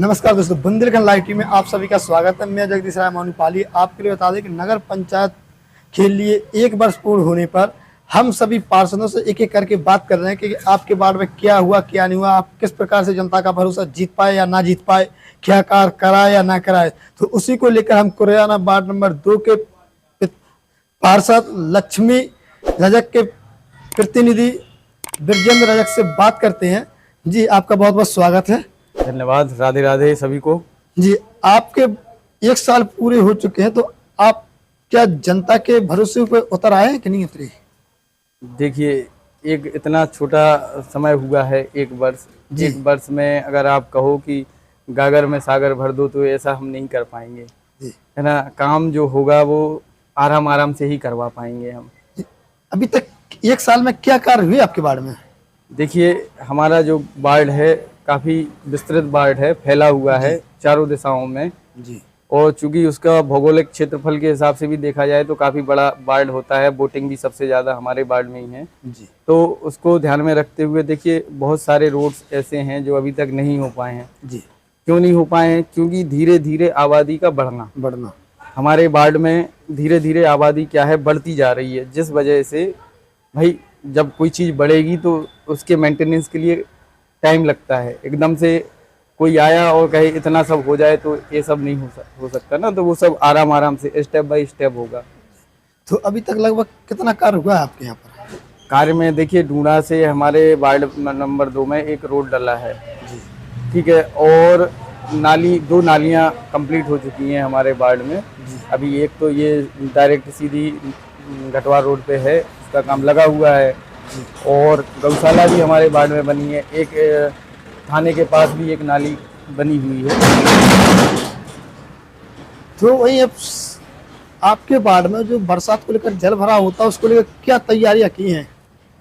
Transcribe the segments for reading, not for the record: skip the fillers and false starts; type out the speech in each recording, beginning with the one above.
नमस्कार दोस्तों, Bundelkhand live TV में आप सभी का स्वागत है। मैं जगदीश राय मोनीपाली आपके लिए बता दें कि नगर पंचायत के लिए 1 वर्ष पूर्ण होने पर हम सभी पार्षदों से एक एक करके बात कर रहे हैं कि आपके वार्ड में क्या हुआ क्या नहीं हुआ, आप किस प्रकार से जनता का भरोसा जीत पाए या ना जीत पाए, क्या कार्य कराए या ना कराए। तो उसी को लेकर हम कुरियाना वार्ड नंबर 2 के पार्षद लक्ष्मी रजक के प्रतिनिधि ब्रजेंद्र रजक से बात करते हैं। जी, आपका बहुत बहुत स्वागत है। धन्यवाद। राधे राधे सभी को। जी, आपके 1 साल पूरे हो चुके हैं, तो आप क्या जनता के भरोसे पे उतर आए हैं कि नहीं उतरे? देखिए, एक इतना छोटा समय हुआ है 1 वर्ष। 1 वर्ष में अगर आप कहो कि गागर में सागर भर दो तो ऐसा हम नहीं कर पाएंगे, है ना। काम जो होगा वो आराम आराम से ही करवा पाएंगे हम। अभी तक 1 साल में क्या कार्य हुए आपके वार्ड में? देखिए, हमारा जो वार्ड है काफ़ी विस्तृत वार्ड है, फैला हुआ है चारों दिशाओं में जी। और चूंकि उसका भौगोलिक क्षेत्रफल के हिसाब से भी देखा जाए तो काफ़ी बड़ा वार्ड होता है। वोटिंग भी सबसे ज़्यादा हमारे वार्ड में ही है जी। तो उसको ध्यान में रखते हुए देखिए, बहुत सारे रोड्स ऐसे हैं जो अभी तक नहीं हो पाए हैं। जी। क्यों नहीं हो पाए हैं? क्योंकि धीरे धीरे आबादी का बढ़ना हमारे वार्ड में धीरे धीरे आबादी क्या है, बढ़ती जा रही है, जिस वजह से भाई जब कोई चीज़ बढ़ेगी तो उसके मेंटेनेंस के लिए टाइम लगता है। एकदम से कोई आया और कहे इतना सब हो जाए तो ये सब नहीं हो सकता ना। तो वो सब आराम आराम से स्टेप बाय स्टेप होगा। तो अभी तक लगभग कितना कार्य हुआ है आपके यहाँ पर? कार्य में देखिए, ढूंढा से हमारे वार्ड नंबर 2 में एक रोड डला है, ठीक है, और 2 नालियाँ कंप्लीट हो चुकी हैं हमारे वार्ड में। अभी एक तो ये डायरेक्ट सीधी घटवा रोड पे है, उसका काम लगा हुआ है, और गौशाला भी हमारे वार्ड में बनी है। एक थाने के पास भी एक नाली बनी हुई है। तो वही अब आपके वार्ड में जो बरसात को लेकर जल भरा होता है उसको लेकर क्या तैयारियां की हैं?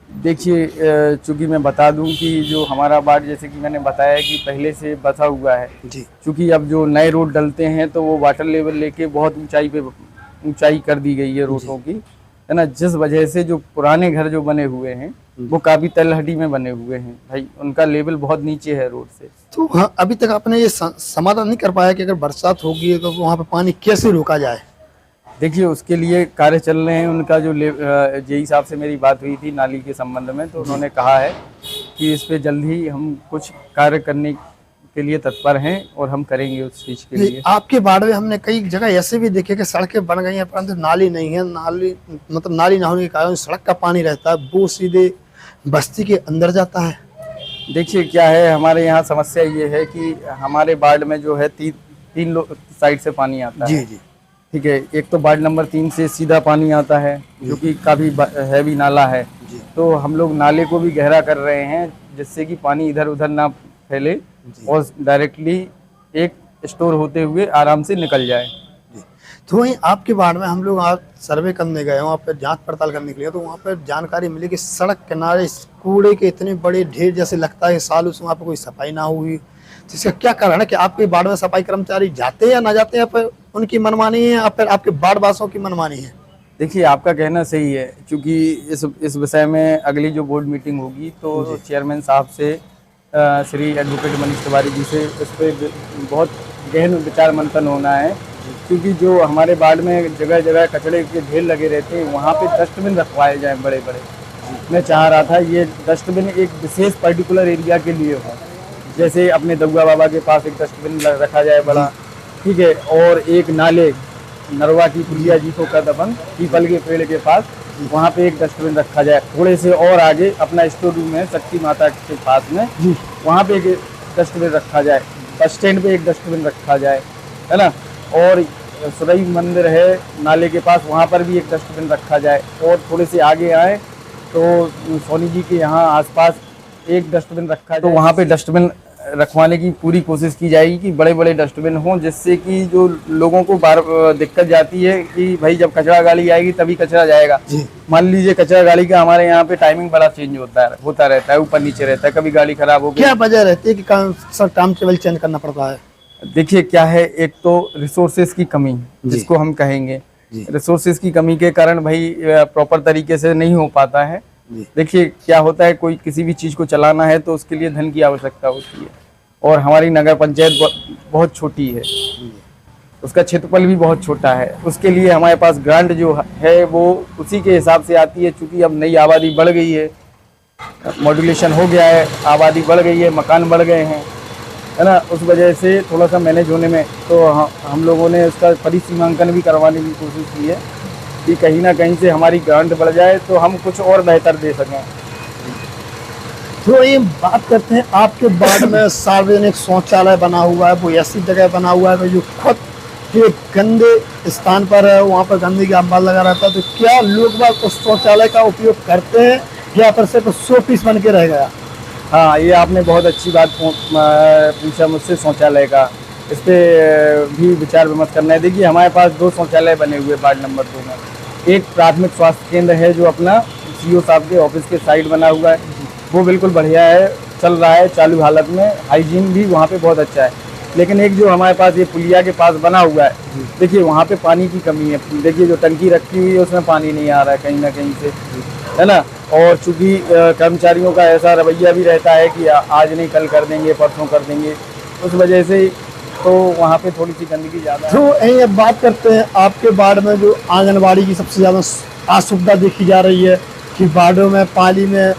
देखिए, चूँकि मैं बता दूं कि जो हमारा वार्ड, जैसे कि मैंने बताया कि पहले से बसा हुआ है जी। चूँकि अब जो नए रोड डलते हैं तो वो वाटर लेवल लेके बहुत ऊंचाई कर दी गई है रोडों की, है ना। जिस वजह से जो पुराने घर जो बने हुए हैं वो काफ़ी तलहटी में बने हुए हैं भाई, उनका लेवल बहुत नीचे है रोड से। तो हाँ, अभी तक आपने ये समाधान नहीं कर पाया कि अगर बरसात होगी तो वहाँ पे पानी कैसे रोका जाए? देखिए, उसके लिए कार्य चल रहे हैं। उनका जो जेई साहब से मेरी बात हुई थी नाली के संबंध में, तो उन्होंने कहा है कि इस पे जल्द ही हम कुछ कार्य करने के लिए तत्पर हैं और हम करेंगे उस चीज़ के लिए। आपके वार्ड में हमने कई जगह ऐसे भी देखे कि सड़कें बन गई हैं परंतु नाली नहीं है। नाली ना होने के कारण सड़क का पानी रहता है वो सीधे बस्ती के अंदर जाता है। देखिए, क्या है, हमारे यहाँ समस्या ये है कि हमारे वार्ड में जो है तीन साइड से पानी आता है। जी। ठीक है, एक तो वार्ड नंबर 3 से सीधा पानी आता है जो कि काफ़ी हैवी नाला है। तो हम लोग नाले को भी गहरा कर रहे हैं जिससे कि पानी इधर उधर ना फैले और डायरेक्टली एक स्टोर होते हुए आराम से निकल जाए। तो वहीं आपके वार्ड में हम लोग आज सर्वे करने गए, वहाँ पर जांच पड़ताल करने के लिए, तो वहाँ पर जानकारी मिली कि सड़क किनारे कूड़े के इतने बड़े ढेर जैसे लगता है सालों से वहाँ पर कोई सफाई ना हुई। तो इसका क्या कारण है कि आपके वार्ड में सफाई कर्मचारी जाते हैं या ना जाते हैं, पर उनकी मनमानी है या फिर आपके वार्ड वासियों की मनमानी है? देखिए, आपका कहना सही है, क्योंकि इस विषय में अगली जो बोर्ड मीटिंग होगी तो चेयरमैन साहब से श्री एडवोकेट मनीष तिवारी जी से इस पर बहुत गहन विचार मंथन होना है। क्योंकि जो हमारे वार्ड में जगह जगह कचरे के ढेर लगे रहते हैं, वहाँ पे डस्टबिन रखवाए जाए बड़े बड़े। मैं चाह रहा था ये डस्टबिन एक विशेष पर्टिकुलर एरिया के लिए हो, जैसे अपने दउआ बाबा के पास एक डस्टबिन रखा जाए बड़ा, ठीक है, और एक नाले नरवा की पुलिया जी को का दफन पीपल के पेड़ के पास, वहाँ पे एक डस्टबिन रखा जाए। थोड़े से और आगे अपना स्टोर रूम है शक्ति माता के पास में, वहाँ पे एक डस्टबिन रखा जाए। बस स्टैंड पे एक डस्टबिन रखा जाए, है ना। और सुरई मंदिर है नाले के पास, वहाँ पर भी एक डस्टबिन रखा जाए। और थोड़े से आगे आए तो सोनी जी के यहाँ आसपास एक डस्टबिन रखा जाए, तो वहाँ पे डस्टबिन रखवाने की पूरी कोशिश की जाएगी कि बड़े बड़े डस्टबिन हों, जिससे कि जो लोगों को बार दिक्कत जाती है कि भाई जब कचरा गाड़ी आएगी तभी कचरा जाएगा। मान लीजिए कचरा गाड़ी का हमारे यहाँ पे टाइमिंग बड़ा चेंज होता रहता है, ऊपर नीचे रहता है, कभी गाड़ी खराब हो गई। क्या वजह रहती है कि टाइम टेबल चेंज करना पड़ता है? देखिए, क्या है, एक तो रिसोर्सेज की कमी जिसको हम कहेंगे, रिसोर्सेज की कमी के कारण भाई प्रॉपर तरीके से नहीं हो पाता है। देखिए, क्या होता है, कोई किसी भी चीज़ को चलाना है तो उसके लिए धन की आवश्यकता होती है। और हमारी नगर पंचायत बहुत छोटी है, उसका क्षेत्रफल भी बहुत छोटा है। उसके लिए हमारे पास ग्रांट जो है वो उसी के हिसाब से आती है। चूँकि अब नई आबादी बढ़ गई है, मॉड्यूलेशन हो गया है, आबादी बढ़ गई है, मकान बढ़ गए हैं, है ना, उस वजह से थोड़ा सा मैनेज होने में तो हम लोगों ने उसका परिसीमांकन भी करवाने की कोशिश की है कि कहीं ना कहीं से हमारी ग्रांट बढ़ जाए तो हम कुछ और बेहतर दे सकें। तो ये बात करते हैं, आपके वार्ड में सार्वजनिक शौचालय बना हुआ है, वो ऐसी जगह बना हुआ है जो खुद के गंदे स्थान पर है, वहाँ पर गंदगी का अंबार लगा रहता है, तो क्या लोग बाग उस शौचालय का उपयोग करते हैं या पर सिर्फ शो पीस बन के रह गया? हाँ, ये आपने बहुत अच्छी बात पूछा मुझसे शौचालय का। इस पर भी विचार विमर्श करना है। देखिए, हमारे पास 2 शौचालय बने हुए वार्ड नंबर 2 में। एक प्राथमिक स्वास्थ्य केंद्र है जो अपना सीओ साहब के ऑफिस के साइड बना हुआ है, वो बिल्कुल बढ़िया है, चल रहा है चालू हालत में, हाइजीन भी वहाँ पे बहुत अच्छा है। लेकिन एक जो हमारे पास ये पुलिया के पास बना हुआ है, देखिए वहाँ पे पानी की कमी है। देखिए जो टंकी रखी हुई है उसमें पानी नहीं आ रहा है कहीं ना कहीं से, है ना। और चूँकि कर्मचारियों का ऐसा रवैया भी रहता है कि आज नहीं कल कर देंगे, परसों कर देंगे, उस वजह से तो वहाँ पे थोड़ी सी गंदगी ज़्यादा है। तो यही अब बात करते हैं, आपके वार्ड में जो आंगनबाड़ी की सबसे ज़्यादा असुविधा देखी जा रही है कि वार्डों में पाली में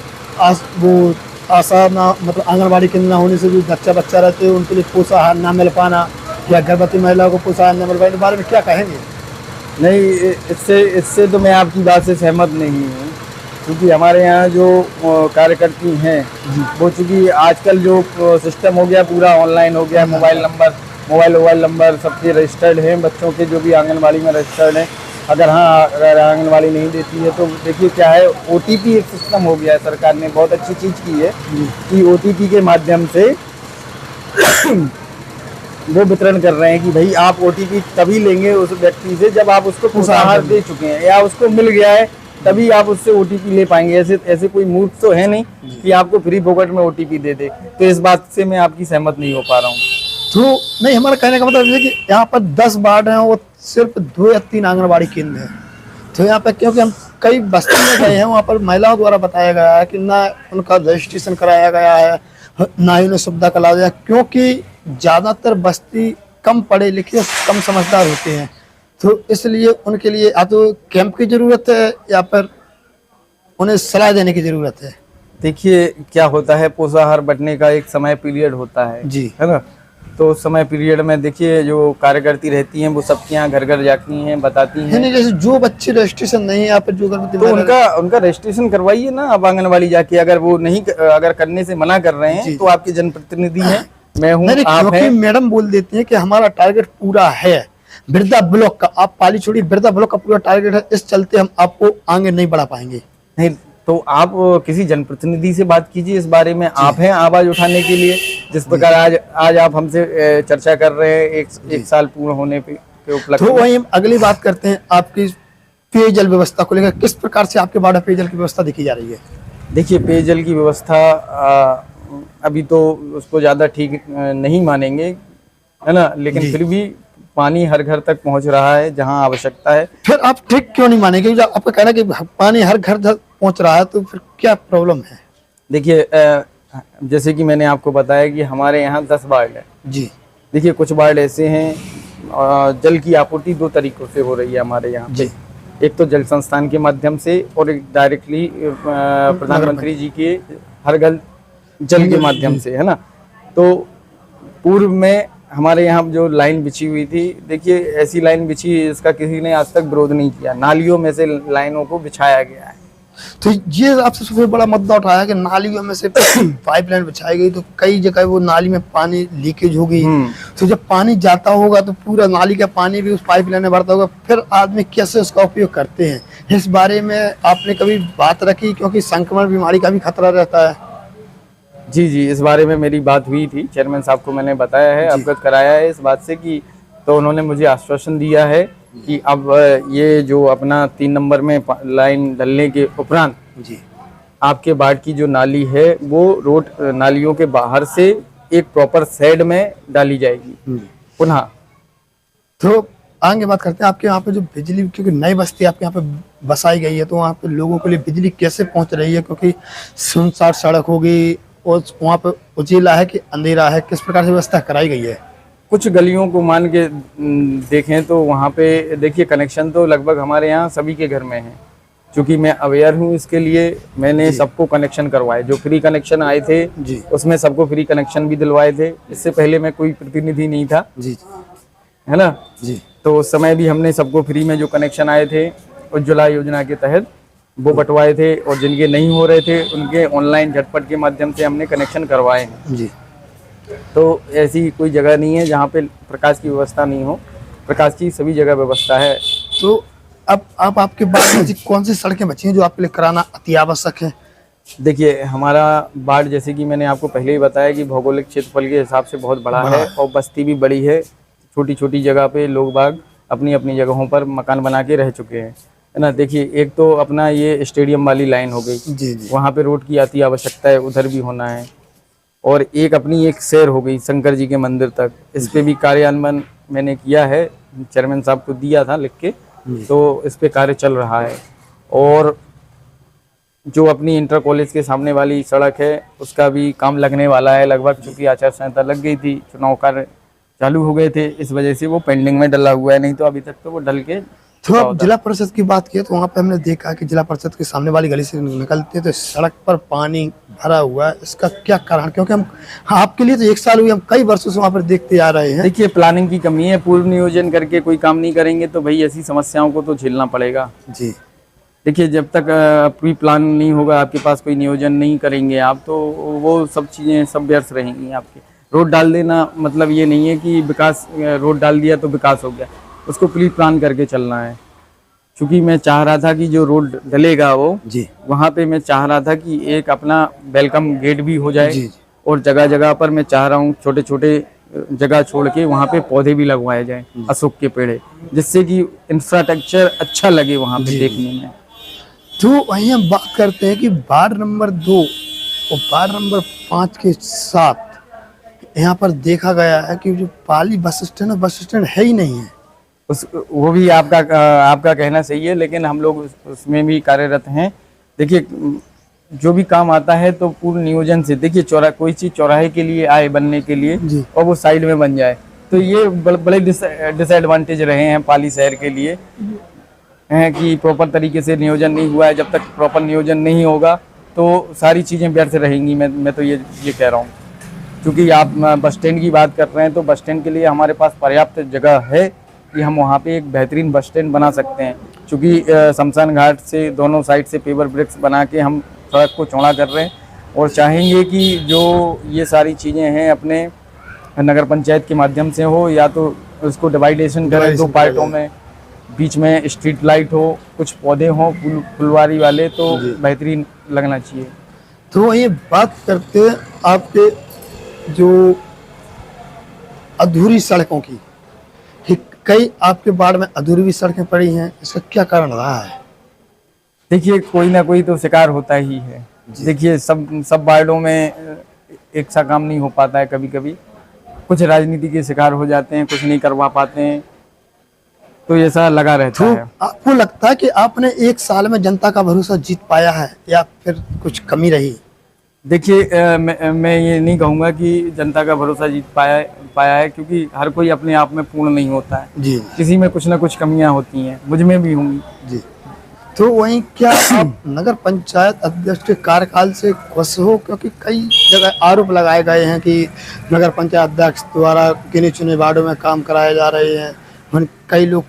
वो आशा ना, मतलब आंगनबाड़ी केंद्र ना होने से जो बच्चा रहते हैं उनके लिए पोषाहार ना मिल पाना या गर्भवती महिलाओं को पोषाहार न मिल पाने के बारे में क्या कहेंगे? नहीं, इससे तो मैं आपकी बात से सहमत नहीं हूँ, क्योंकि हमारे यहाँ जो कार्यकर्ती हैं वो चूँकि आजकल जो सिस्टम हो गया पूरा ऑनलाइन हो गया, मोबाइल नंबर सबके रजिस्टर्ड हैं, बच्चों के जो भी आंगनबाड़ी में रजिस्टर्ड हैं। अगर आंगनबाड़ी नहीं देती है तो देखिए क्या है, ओटीपी एक सिस्टम हो गया है, सरकार ने बहुत अच्छी चीज़ की है कि ओटीपी के माध्यम से वो वितरण कर रहे हैं कि भाई आप ओटीपी तभी लेंगे उस व्यक्ति से जब आप उसको पोषाहार दे चुके हैं या उसको मिल गया है, तभी आप उससे ओटीपी ले पाएंगे। ऐसे कोई मूर्ख तो है नहीं कि आपको फ्री फोकट में ओटीपी दे दे। तो इस बात से मैं आपकी सहमत नहीं हो पा रहा हूँ। तो नहीं, हमारा कहने का मतलब ये कि यहाँ पर 10 वार्ड हैं, वो सिर्फ 2 या 3 आंगनबाड़ी केंद्र हैं। तो यहाँ पर क्योंकि हम कई बस्ती में गए हैं, वहाँ पर महिलाओं द्वारा बताया गया है कि ना उनका रजिस्ट्रेशन कराया गया है, ना ही उन्हें सुविधा कराया गया, क्योंकि ज़्यादातर बस्ती कम पढ़े लिखे कम समझदार होते हैं। तो इसलिए उनके लिए या तो कैंप की ज़रूरत है या फिर उन्हें सलाह देने की ज़रूरत है। देखिए क्या होता है, पोषाहार बंटने का एक समय पीरियड होता है जी, है ना। तो उस समय पीरियड में देखिए जो कार्यकर्ती रहती हैं वो सबके यहाँ घर घर जाती हैं, बताती हैं। नहीं, जैसे जो बच्चे रजिस्ट्रेशन नहीं है यहाँ पर, जो तो उनका रजिस्ट्रेशन करवाइए ना आप आंगनबाड़ी जाके। अगर वो नहीं, अगर करने से मना कर रहे हैं तो आपके जनप्रतिनिधि हैं, मैं हूँ, आप हैं। मैडम बोल देती है कि हमारा टारगेट पूरा है बिरदा ब्लॉक का, आप पाली छोड़ी, बिरदा ब्लॉक का पूरा टारगेट है, इस चलते हम आपको आगे नहीं बढ़ा पाएंगे। नहीं तो आप किसी जनप्रतिनिधि से बात कीजिए इस बारे में, आप हैं आवाज उठाने के लिए। जिस प्रकार आज आप हमसे चर्चा कर रहे हैं एक साल पूर्ण होने के उपलक्ष्य। तो वही हम अगली बात करते हैं, आपकी पेयजल व्यवस्था को लेकर किस प्रकार से आपके वार्ड में पेयजल की व्यवस्था देखी जा रही है? देखिए पेयजल की व्यवस्था अभी तो उसको ज़्यादा ठीक नहीं मानेंगे, है ना, लेकिन फिर भी पानी हर घर तक पहुंच रहा है जहां आवश्यकता है। फिर आप ठीक क्यों नहीं मानेंगे? जब आपका कहना है कि पानी हर घर तक पहुंच रहा है तो फिर क्या प्रॉब्लम है? देखिए जैसे कि मैंने आपको बताया कि हमारे यहाँ 10 वार्ड है जी। देखिए कुछ वार्ड ऐसे हैं जल की आपूर्ति 2 तरीकों से हो रही है हमारे यहाँ पे। एक तो जल संस्थान के माध्यम से और एक डायरेक्टली प्रधानमंत्री जी के हर घर जल के माध्यम से, है ना। तो पूर्व में हमारे यहाँ जो लाइन बिछी हुई थी, देखिए ऐसी लाइन बिछी इसका किसी ने आज तक विरोध नहीं किया, नालियों में से लाइनों को बिछाया गया है। तो ये आपसे सबसे बड़ा मुद्दा उठाया कि नालियों में से पाइपलाइन बिछाई गई तो कई जगह वो नाली में पानी लीकेज हो गई। तो जब पानी जाता होगा तो पूरा नाली का पानी भी उस पाइपलाइन में भरता होगा, फिर आदमी कैसे उसका उपयोग करते हैं? इस बारे में आपने कभी बात रखी? क्योंकि संक्रमण बीमारी का भी खतरा रहता है। जी, इस बारे में मेरी बात हुई थी, चेयरमैन साहब को मैंने बताया है, अवगत कराया है इस बात से कि, तो उन्होंने मुझे आश्वासन दिया है कि अब ये जो अपना 3 नंबर में लाइन डलने के उपरांत जी आपके वार्ड की जो नाली है वो रोड नालियों के बाहर से एक प्रॉपर शेड में डाली जाएगी पुनः। तो आगे बात करते हैं, आपके यहाँ पे जो बिजली, क्योंकि नई बस्ती आपके यहाँ पे बसाई गई है, तो वहाँ पे लोगों के लिए बिजली कैसे पहुँच रही है? क्योंकि सुनसान सड़क होगी, वहाँ पे उजीला है कि अंधेरा है, किस प्रकार से व्यवस्था कराई गई है? कुछ गलियों को मान के देखें तो वहाँ पे देखिए कनेक्शन तो लगभग हमारे यहाँ सभी के घर में है। क्योंकि मैं अवेयर हूँ इसके लिए, मैंने सबको कनेक्शन करवाए। जो फ्री कनेक्शन आए थे जी उसमें सबको फ्री कनेक्शन भी दिलवाए थे। इससे पहले मैं कोई प्रतिनिधि नहीं था, जी है ना। जी तो उस समय भी हमने सबको फ्री में जो कनेक्शन आए थे उज्ज्वला योजना के तहत वो बंटवाए थे, और जिनके नहीं हो रहे थे उनके ऑनलाइन झटपट के माध्यम से हमने कनेक्शन करवाए हैं। जी। तो ऐसी कोई जगह नहीं है जहाँ पे प्रकाश की व्यवस्था नहीं हो, प्रकाश की सभी जगह व्यवस्था है। तो अब आपके बारे में कौन सी सड़कें बची हैं जो आपके लिए कराना अति आवश्यक है? देखिए हमारा वार्ड, जैसे कि मैंने आपको पहले ही बताया कि भौगोलिक क्षेत्रफल के हिसाब से बहुत बड़ा है और बस्ती भी बड़ी है। छोटी छोटी जगह पे लोग बाग अपनी अपनी जगहों पर मकान बना के रह चुके हैं, है ना। देखिए एक तो अपना ये स्टेडियम वाली लाइन हो गई, जी जी। वहाँ पे रोड की अति आवश्यकता है, उधर भी होना है। और एक अपनी एक सैर हो गई शंकर जी के मंदिर तक, इस पे भी कार्यान्वयन मैंने किया है, चेयरमैन साहब को दिया था लिख के, तो इस पे कार्य चल रहा है। और जो अपनी इंटर कॉलेज के सामने वाली सड़क है उसका भी काम लगने वाला है लगभग, चूँकि आचार संहिता लग गई थी, चुनाव कार्य चालू हो गए थे, इस वजह से वो पेंडिंग में डला हुआ है, नहीं तो अभी तक तो वो डल के। तो अब जिला परिषद की बात की तो वहाँ पे हमने देखा कि जिला परिषद के सामने वाली गली से निकलते हैं तो सड़क पर पानी भरा हुआ है, इसका क्या कारण? क्योंकि हम आपके लिए तो 1 साल हुई, हम कई वर्षों से वहाँ पर देखते आ रहे हैं। देखिए प्लानिंग की कमी है, पूर्व नियोजन करके कोई काम नहीं करेंगे तो भाई ऐसी समस्याओं को तो झेलना पड़ेगा। जी। देखिए जब तक प्री प्लान नहीं होगा, आपके पास कोई नियोजन नहीं करेंगे आप, तो वो सब चीज़ें सब व्यर्थ रहेंगी आपके। रोड डाल देना मतलब ये नहीं है कि विकास, रोड डाल दिया तो विकास हो गया, उसको प्री प्लान करके चलना है। क्योंकि मैं चाह रहा था कि जो रोड डलेगा वो जी वहाँ पे मैं चाह रहा था कि एक अपना वेलकम गेट भी हो जाए, जी। और जगह जगह पर मैं चाह रहा हूँ छोटे छोटे जगह छोड़ के वहाँ पे पौधे भी लगवाए जाएं, अशोक के पेड़, जिससे कि इंफ्रास्ट्रक्चर अच्छा लगे वहाँ पे देखने में। तो वहीं हम बात करते हैं कि वार्ड नंबर 2 और वार्ड नंबर 5 के साथ यहाँ पर देखा गया है कि जो पाली बस स्टैंड है, बस स्टैंड है ही नहीं है। वो भी आपका कहना सही है, लेकिन हम लोग उसमें भी कार्यरत हैं। देखिए जो भी काम आता है तो पूर्ण नियोजन से, देखिए कोई चीज़ चौराहे के लिए आए बनने के लिए और वो साइड में बन जाए, तो ये बड़े डिसएडवांटेज रहे हैं पाली शहर के लिए, हैं कि प्रॉपर तरीके से नियोजन नहीं हुआ है। जब तक प्रॉपर नियोजन नहीं होगा तो सारी चीज़ें व्यर्थ रहेंगी। मैं तो ये कह रहा हूँ। क्योंकि आप बस स्टैंड की बात कर रहे हैं तो बस स्टैंड के लिए हमारे पास पर्याप्त जगह है कि हम वहाँ पे एक बेहतरीन बस स्टैंड बना सकते हैं। क्योंकि शमशान घाट से दोनों साइड से पेवर ब्रिक्स बना के हम सड़क को चौड़ा कर रहे हैं, और चाहेंगे कि जो ये सारी चीज़ें हैं अपने नगर पंचायत के माध्यम से हो, या तो उसको डिवाइडेशन करें 2 पार्टों में, बीच में स्ट्रीट लाइट हो, कुछ पौधे हों फुलवारी वाले, तो बेहतरीन लगना चाहिए। तो ये बात करते हैं आपके जो अधूरी सड़कों की, कि कई आपके वार्ड में अधूरी भी सड़कें पड़ी हैं, इसका क्या कारण रहा है? देखिए कोई ना कोई तो शिकार होता ही है। देखिए सब वार्डों में एक सा काम नहीं हो पाता है, कभी कभी कुछ राजनीति के शिकार हो जाते हैं, कुछ नहीं करवा पाते हैं, तो ऐसा लगा रहता है। आपको लगता है कि आपने 1 साल में जनता का भरोसा जीत पाया है या फिर कुछ कमी रही? देखिए मैं ये नहीं कहूँगा कि जनता का भरोसा जीत पाया है, क्योंकि हर कोई अपने आप में पूर्ण नहीं होता है जी। किसी में कुछ ना कुछ कमियां होती हैं, मुझ में भी होंगी जी। तो वहीं क्या आप नगर पंचायत अध्यक्ष के कार्यकाल से खुश हो? क्योंकि कई जगह आरोप लगाए गए हैं कि नगर पंचायत अध्यक्ष द्वारा गिने चुने वार्डों में काम कराए जा रहे हैं, वहीं कई लोग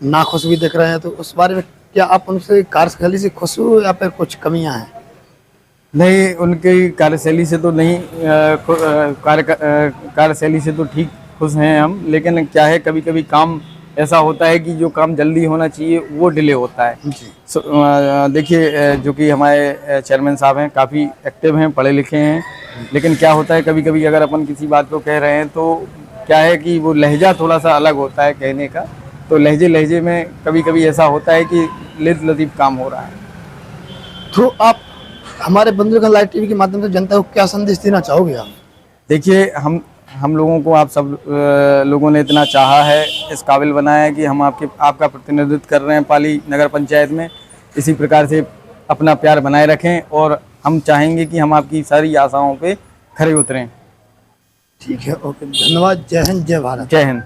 नाखुश भी दिख रहे हैं, तो उस बारे में क्या आप उनसे कार्यशैली से खुश हो या फिर कुछ कमियां हैं? नहीं, उनकी कार्यशैली से तो नहीं, कार्यशैली से तो ठीक खुश हैं हम, लेकिन क्या है कभी कभी काम ऐसा होता है कि जो काम जल्दी होना चाहिए वो डिले होता है। देखिए जो कि हमारे चेयरमैन साहब हैं, काफ़ी एक्टिव हैं, पढ़े लिखे हैं, लेकिन क्या होता है कभी कभी अगर अपन किसी बात को कह रहे हैं तो क्या है कि वो लहजा थोड़ा सा अलग होता है कहने का, तो लहजे में कभी कभी ऐसा होता है कि लतीफ़ काम हो रहा है। तो आप हमारे बंधुगण लाइव टीवी के माध्यम से जनता को क्या संदेश देना चाहोगे आप? देखिए हम लोगों को आप सब लोगों ने इतना चाहा है, इस काबिल बनाया है कि हम आपका प्रतिनिधित्व कर रहे हैं पाली नगर पंचायत में। इसी प्रकार से अपना प्यार बनाए रखें और हम चाहेंगे कि हम आपकी सारी आशाओं पे खरे उतरें। ठीक है, ओके, धन्यवाद। जय हिंद, जय भारत। जय हिंद।